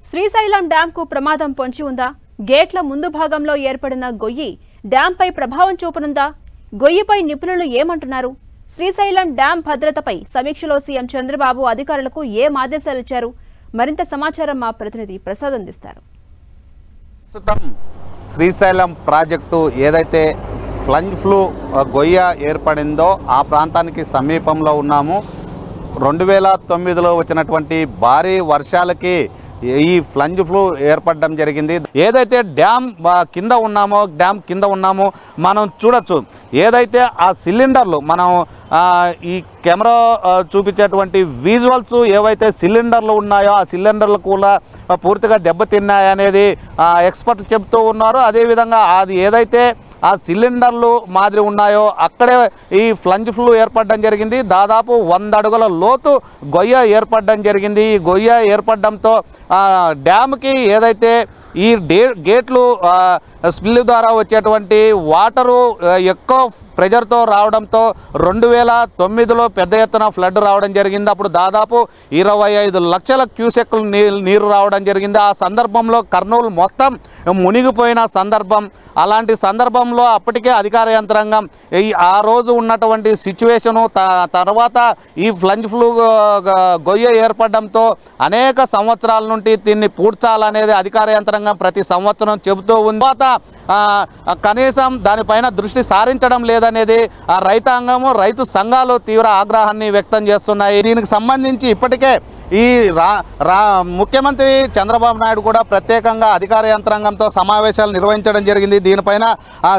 శ్రీశైలం డ్యాంకు ప్రమాదం పొంచి ఉందా? గేట్ల ముందు భాగంలో ఏర్పడిన గొయ్యి డ్యాంపై ప్రభావం చూపనుందా? గొయ్యిపై నిపుణులు ఏమంటున్నారు? శ్రీశైలం డ్యాం భద్రతపై సమీక్షలో సీఎం చంద్రబాబు అధికారులకు ఏం ఆదేశాలు ఇచ్చారు? మరింత సమాచారం మా ప్రతినిధి ప్రసాద్ అందిస్తారు. శ్రీశైలం ప్రాజెక్టు ఏదైతే ఫ్లంజ్ ఫ్లూ గొయ్య ఏర్పడిందో ఆ ప్రాంతానికి సమీపంలో ఉన్నాము. 2009లో వచ్చినటువంటి భారీ వర్షాలకి ఈ ఫ్లంజ్ ఫ్లూ ఏర్పడడం జరిగింది. ఏదైతే డ్యామ్ కింద ఉన్నామో మనం చూడొచ్చు. ఏదైతే ఆ సిలిండర్లు మనం ఈ కెమెరా చూపించేటువంటి విజువల్స్ ఏవైతే సిలిండర్లు ఉన్నాయో ఆ సిలిండర్లు కూడా పూర్తిగా దెబ్బతిన్నాయనేది ఎక్స్పర్ట్లు చెబుతూ ఉన్నారు. అదేవిధంగా అది ఏదైతే ఆ సిలిండర్లు మాదిరి ఉన్నాయో అక్కడే ఈ ఫ్లంజ్ ఫ్లూ ఏర్పడడం జరిగింది. దాదాపు 100 అడుగుల లోతు గొయ్య ఏర్పడడం జరిగింది. ఈ గొయ్య ఏర్పడడంతో డ్యామ్కి ఏదైతే ఈ గేట్లు స్పిల్ ద్వారా వచ్చేటువంటి వాటరు ఎక్కువ ప్రెజర్తో రావడంతో 2009లో పెద్ద ఎత్తున ఫ్లడ్ రావడం జరిగింది. అప్పుడు దాదాపు 25 లక్షల క్యూసెక్లు నీరు రావడం జరిగింది. ఆ సందర్భంలో కర్నూలు మొత్తం మునిగిపోయిన సందర్భం. అలాంటి సందర్భంలో అప్పటికే అధికార యంత్రాంగం ఆ రోజు ఉన్నటువంటి సిచ్యువేషను తర్వాత ఈ ఫ్లంజ్ ఫ్లూ గొయ్య ఏర్పడడంతో అనేక సంవత్సరాల నుండి దీన్ని పూడ్చాలనేది అధికార యంత్రాంగం ప్రతి సంవత్సరం చెబుతూ ఉంది. కనీసం దానిపైన దృష్టి సారించడం లేదనేది ఆ రైతాంగము రైతు సంఘాలు తీవ్ర ఆగ్రహాన్ని వ్యక్తం చేస్తున్నాయి. దీనికి సంబంధించి ఇప్పటికే ఈ ముఖ్యమంత్రి చంద్రబాబు నాయుడు కూడా ప్రత్యేకంగా అధికార యంత్రాంగంతో సమావేశాలు నిర్వహించడం జరిగింది. దీనిపైన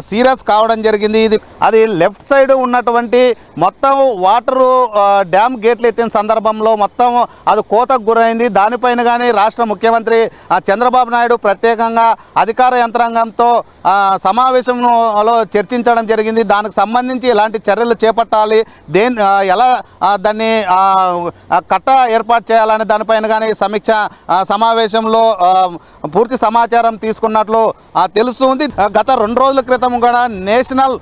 సీరియస్ కావడం జరిగింది. అది లెఫ్ట్ సైడ్ ఉన్నటువంటి మొత్తం వాటరు డ్యామ్ గేట్లు ఎత్తిన సందర్భంలో మొత్తం అది కోతకు గురైంది. దానిపైన కానీ రాష్ట్ర ముఖ్యమంత్రి చంద్రబాబు నాయుడు ప్రత్యేకంగా అధికార యంత్రాంగంతో సమావేశంలో చర్చించడం జరిగింది. దానికి సంబంధించి ఎలాంటి చర్యలు చేపట్టాలి, ఎలా దాన్ని కట్ట ఏర్పాటు చేయాలనే దానిపైన కానీ సమీక్ష సమావేశంలో పూర్తి సమాచారం తీసుకున్నట్లు తెలుస్తుంది. గత 2 రోజుల క్రితం కూడా నేషనల్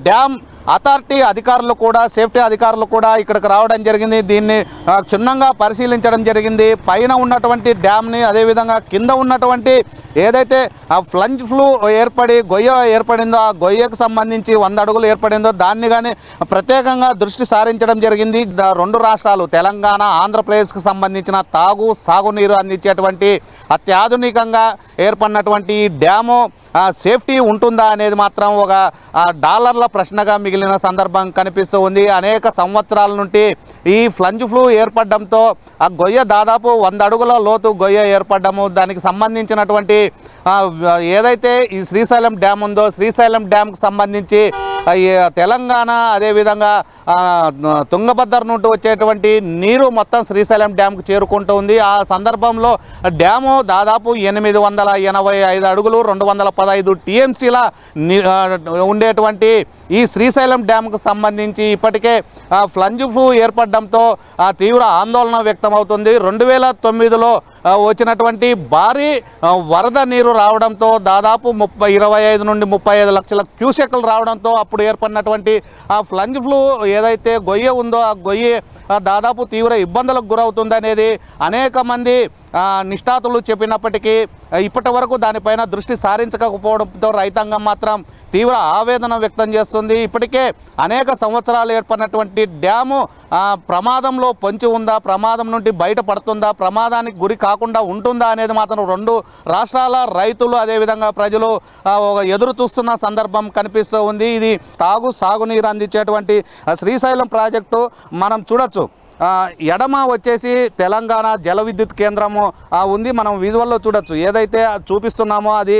డ్యామ్ అథారిటీ అధికారులు కూడా సేఫ్టీ అధికారులు కూడా ఇక్కడికి రావడం జరిగింది. దీన్ని క్షుణ్ణంగా పరిశీలించడం జరిగింది. పైన ఉన్నటువంటి డ్యామ్ని అదేవిధంగా కింద ఉన్నటువంటి ఏదైతే ఆ ఫ్లంజ్ ఫ్లూ గొయ్య ఏర్పడిందో ఆ గొయ్యకు సంబంధించి 100 అడుగులు ఏర్పడిందో దాన్ని కానీ ప్రత్యేకంగా దృష్టి సారించడం జరిగింది. 2 రాష్ట్రాలు తెలంగాణ ఆంధ్రప్రదేశ్కి సంబంధించిన సాగునీరు అందించేటువంటి అత్యాధునికంగా ఏర్పడినటువంటి ఈ డ్యాము సేఫ్టీ ఉంటుందా అనేది మాత్రం ఒక డాలర్ల ప్రశ్నగా మిగిలిన సందర్భం కనిపిస్తూ ఉంది. అనేక సంవత్సరాల నుండి ఈ ఫ్లంజ్ ఫ్లూ ఏర్పడడంతో ఆ గొయ్య దాదాపు 100 అడుగుల లోతు గొయ్య ఏర్పడము, దానికి సంబంధించినటువంటి ఏదైతే ఈ శ్రీశైలం డ్యామ్ ఉందో శ్రీశైలం డ్యామ్కి సంబంధించి తెలంగాణ అదేవిధంగా తుంగభద్ర నుండి వచ్చేటువంటి నీరు మొత్తం శ్రీశైలం డ్యామ్కి చేరుకుంటూ ఉంది. ఆ సందర్భంలో డ్యాము దాదాపు 885 అడుగులు 215 టీఎంసీల ఉండేటువంటి ఈ శ్రీశైలం డ్యామ్కు సంబంధించి ఇప్పటికే ఫ్లంజ్ ఫ్లూ ఏర్పడడంతో తీవ్ర ఆందోళన వ్యక్తమవుతుంది. 2009లో వచ్చినటువంటి భారీ వరద నీరు రావడంతో దాదాపు 25 నుండి 35 లక్షల క్యూసెక్లు రావడంతో అప్పుడు ఏర్పడినటువంటి ఆ ఫ్లంజ్ ఫ్లూ ఏదైతే గొయ్య ఉందో ఆ గొయ్యి దాదాపు తీవ్ర ఇబ్బందులకు గురవుతుందనేది అనేక మంది నిష్ఠాతులు చెప్పినప్పటికీ ఇప్పటి వరకు దానిపైన దృష్టి సారించకపోవడంతో రైతాంగం మాత్రం తీవ్ర ఆవేదన వ్యక్తం చేస్తుంది. ఇప్పటికే అనేక సంవత్సరాలు ఏర్పడినటువంటి డ్యాము ప్రమాదంలో పొంచి ఉందా, ప్రమాదం నుండి బయటపడుతుందా, ప్రమాదానికి గురి కాకుండా ఉంటుందా అనేది మాత్రం 2 రాష్ట్రాల రైతులు అదేవిధంగా ప్రజలు ఎదురు చూస్తున్న సందర్భం కనిపిస్తూ ఉంది. ఇది సాగునీరు అందించేటువంటి శ్రీశైలం ప్రాజెక్టు మనం చూడొచ్చు. ఎడమ వచ్చేసి తెలంగాణ జల విద్యుత్ కేంద్రము ఉంది. మనం విజువల్లో చూడొచ్చు. ఏదైతే చూపిస్తున్నామో అది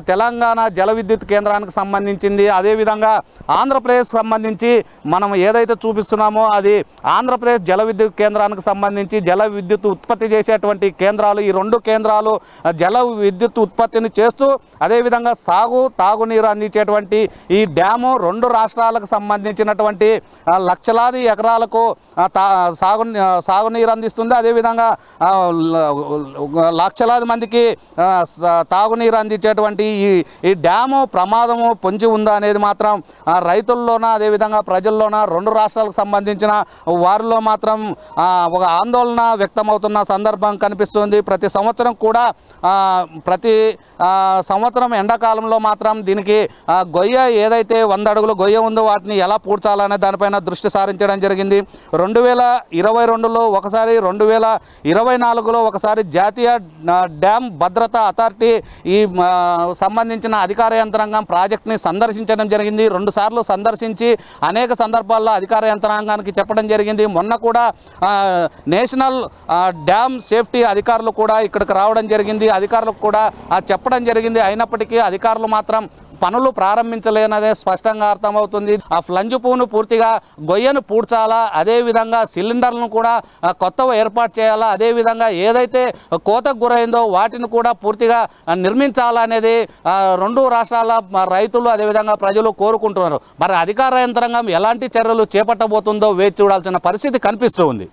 తెలంగాణ జల విద్యుత్ కేంద్రానికి సంబంధించింది. అదేవిధంగా ఆంధ్రప్రదేశ్కి సంబంధించి మనం ఏదైతే చూపిస్తున్నామో అది ఆంధ్రప్రదేశ్ జల విద్యుత్ కేంద్రానికి సంబంధించి జల విద్యుత్ ఉత్పత్తి చేసేటువంటి కేంద్రాలు. ఈ 2 కేంద్రాలు జల విద్యుత్ ఉత్పత్తిని చేస్తూ అదేవిధంగా తాగునీరు అందించేటువంటి ఈ డ్యాము 2 రాష్ట్రాలకు సంబంధించినటువంటి లక్షలాది ఎకరాలకు సాగునీరు అందిస్తుంది, అదేవిధంగా లక్షలాది మందికి తాగునీరు అందించేటువంటి ఈ డ్యాము ప్రమాదము పొంచి ఉందా అనేది మాత్రం రైతుల్లోన అదేవిధంగా ప్రజల్లోన రెండు రాష్ట్రాలకు సంబంధించిన వారిలో మాత్రం ఒక ఆందోళన వ్యక్తమవుతున్న సందర్భం కనిపిస్తుంది. ప్రతి సంవత్సరం కూడా ప్రతి సంవత్సరం ఎండాకాలంలో మాత్రం దీనికి గొయ్య ఏదైతే 100 అడుగుల గొయ్య ఉందో వాటిని ఎలా పూడ్చాలనే దానిపైన దృష్టి సారించడం జరిగింది. 2022లో ఒకసారి, 2024లో ఒకసారి జాతీయ డ్యామ్ భద్రతా అథారిటీ ఈ సంబంధించిన అధికార యంత్రాంగం ప్రాజెక్ట్ని సందర్శించడం జరిగింది. 2 సార్లు సందర్శించి అనేక సందర్భాల్లో అధికార యంత్రాంగానికి చెప్పడం జరిగింది. మొన్న కూడా నేషనల్ డ్యామ్ సేఫ్టీ అధికారులు కూడా ఇక్కడికి రావడం జరిగింది, అధికారులకు కూడా చెప్పడం జరిగింది. అయినప్పటికీ అధికారులు మాత్రం పనులు ప్రారంభించలేనదే స్పష్టంగా అర్థమవుతుంది. ఆ ఫ్లంజ్ పూను పూర్తిగా గొయ్యను పూడ్చాలా, అదేవిధంగా సిలిండర్లను కూడా కొత్తగా ఏర్పాటు చేయాలా, అదేవిధంగా ఏదైతే కోతకు గురైందో వాటిని కూడా పూర్తిగా నిర్మించాలా అనేది రెండు రాష్ట్రాల రైతులు అదేవిధంగా ప్రజలు కోరుకుంటున్నారు. మరి అధికార యంత్రాంగం ఎలాంటి చర్యలు చేపట్టబోతుందో వేచి చూడాల్సిన పరిస్థితి కనిపిస్తూ ఉంది.